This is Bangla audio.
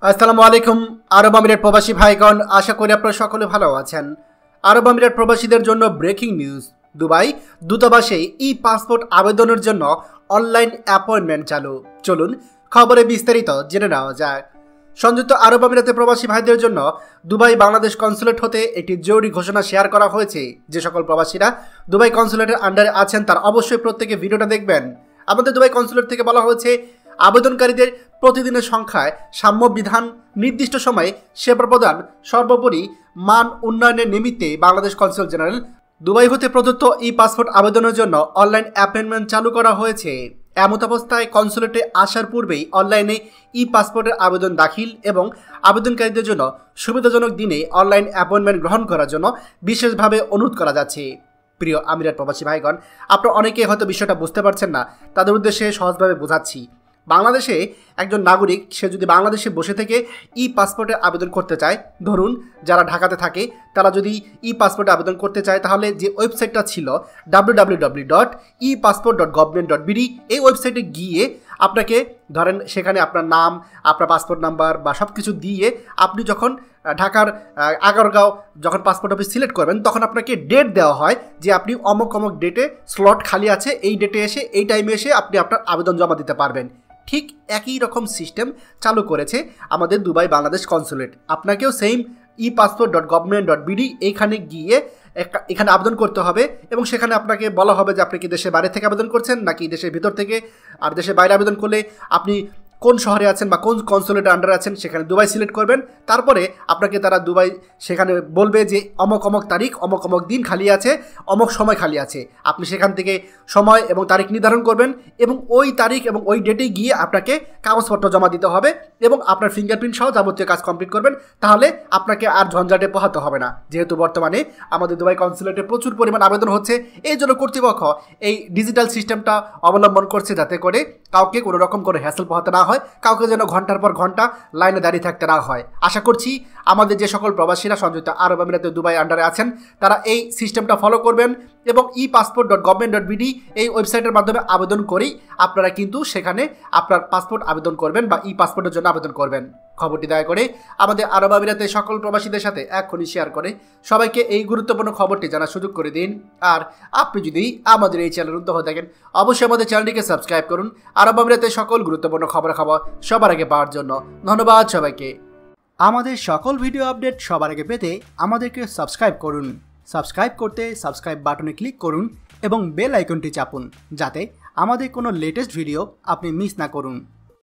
আসসালামু আলাইকুম আরব আমিরাত প্রবাসী ভাইগণ, আশা করি আপনারা সকলে ভালো আছেন। আরব আমিরাত প্রবাসীদের জন্য ব্রেকিং নিউজ। দুবাই দূতাবাসে ই পাসপোর্ট আবেদনের জন্য অনলাইন অ্যাপয়েন্টমেন্ট চালু। চলুন খবরে বিস্তারিত জেনে নেওয়া যায়। সংযুক্ত আরব আমিরাতে প্রবাসী ভাইদের জন্য দুবাই বাংলাদেশ কনসুলেট হতে একটি জরুরি ঘোষণা শেয়ার করা হয়েছে। যে সকল প্রবাসীরা দুবাই কনসুলেটের আন্ডারে আছেন তারা অবশ্যই প্রত্যেকে ভিডিওটা দেখবেন। আমাদের দুবাই কনসুলেট থেকে বলা হয়েছে, আবেদনকারীদের প্রতিদিনের সংখ্যায় সাম্য বিধান, নির্দিষ্ট সময়ে সেবা প্রদান, সর্বোপরি মান উন্নয়নের নিমিত্তে বাংলাদেশ কনসুল জেনারেল দুবাই হতে প্রদত্ত ই পাসপোর্ট আবেদনের জন্য অনলাইন অ্যাপয়েন্টমেন্ট চালু করা হয়েছে। এমত অবস্থায় কনসুলেটে আসার পূর্বেই অনলাইনে ই পাসপোর্টের আবেদন দাখিল এবং আবেদনকারীদের জন্য সুবিধাজনক দিনে অনলাইন অ্যাপয়েন্টমেন্ট গ্রহণ করার জন্য বিশেষভাবে অনুরোধ করা যাচ্ছে। প্রিয় আমিরাত প্রবাসী ভাইগণ, আপনারা অনেকেই হয়তো বিষয়টা বুঝতে পারছেন না, তাদের উদ্দেশ্যে সহজভাবে বোঝাচ্ছি। বাংলাদেশে একজন নাগরিক সে যদি বাংলাদেশে বসে থেকে ই পাসপোর্টের আবেদন করতে চায়, ধরুন যারা ঢাকাতে থাকে তারা যদি ই পাসপোর্টে আবেদন করতে চায়, তাহলে যে ওয়েবসাইটটা ছিল www.epassport.government.bd, এই ওয়েবসাইটে গিয়ে আপনাকে ধরেন সেখানে আপনার নাম, আপনার পাসপোর্ট নাম্বার বা সব কিছু দিয়ে আপনি যখন ঢাকার আগারগাঁও যখন পাসপোর্ট অফিস সিলেক্ট করবেন, তখন আপনাকে ডেট দেওয়া হয় যে আপনি অমুক অমুক ডেটে স্লট খালি আছে, এই ডেটে এসে এই টাইমে এসে আপনি আপনার আবেদন জমা দিতে পারবেন। ঠিক একই রকম সিস্টেম চালু করেছে আমাদের দুবাই বাংলাদেশ কনসুলেট। আপনাকেও সেম epassport.government.bd এইখানে গিয়ে এখানে আবেদন করতে হবে এবং সেখানে আপনাকে বলা হবে যে আপনি কি দেশের বাইরে থেকে আবেদন করছেন নাকি দেশের ভিতর থেকে। আর দেশের বাইরে আবেদন করলে আপনি কোন শহরে আছেন বা কোন কনসুলেটের আন্ডারে আছেন সেখানে দুবাই সিলেক্ট করবেন। তারপরে আপনাকে তারা দুবাই সেখানে বলবে যে অমক অমক তারিখ, অমক অমক দিন খালি আছে, অমক সময় খালি আছে। আপনি সেখান থেকে সময় এবং তারিখ নির্ধারণ করবেন এবং ওই তারিখ এবং ওই ডেটে গিয়ে আপনাকে কাগজপত্র জমা দিতে হবে এবং আপনার ফিঙ্গারপ্রিন্ট সহ যাবতীয় কাজ কমপ্লিট করবেন। তাহলে আপনাকে আর ঝঞ্ঝাটে পোহাতে হবে না। যেহেতু বর্তমানে আমাদের দুবাই কনসুলেটে প্রচুর পরিমাণ আবেদন হচ্ছে, এই জন্য কর্তৃপক্ষ এই ডিজিটাল সিস্টেমটা অবলম্বন করছে যাতে করে কাউকে কোনো রকম করে হ্যাসেল পোহাতে না হয়, কাউকে যেন ঘন্টার পর ঘন্টা লাইনে দাঁড়িয়ে থাকতে না হয়। আশা করছি আমাদের যে সকল প্রবাসীরা সংযুক্ত আরব আমিরাতে দুবাই আন্ডারে আছেন তারা এই সিস্টেমটা ফলো করবেন এবং epassport.government.bd এই ওয়েবসাইটের মাধ্যমে আবেদন করেই আপনারা কিন্তু সেখানে আপনার পাসপোর্ট আবেদন করবেন বা ই পাসপোর্টের জন্য আবেদন করবেন। খবরটি দয়া করে আমাদের আরব আমিরাতে সকল প্রবাসীদের সাথে এখনই শেয়ার করে সবাইকে এই গুরুত্বপূর্ণ খবরটি জানার সুযোগ করে দিন। আর আপনি যদি আমাদের এই চ্যানেল নতুন হয়ে থাকেন, অবশ্যই আমাদের চ্যানেলটিকে সাবস্ক্রাইব করুন আরব আমিরাতে সকল গুরুত্বপূর্ণ খবর সবার আগে পাওয়ার জন্য। ধন্যবাদ সবাইকে। আমাদের সকল ভিডিও আপডেট সবার আগে পেতে আমাদেরকে সাবস্ক্রাইব করুন। সাবস্ক্রাইব করতে সাবস্ক্রাইব বাটনে ক্লিক করুন এবং বেল আইকনটি চাপুন যাতে আমাদের কোনো লেটেস্ট ভিডিও আপনি মিস না করুন।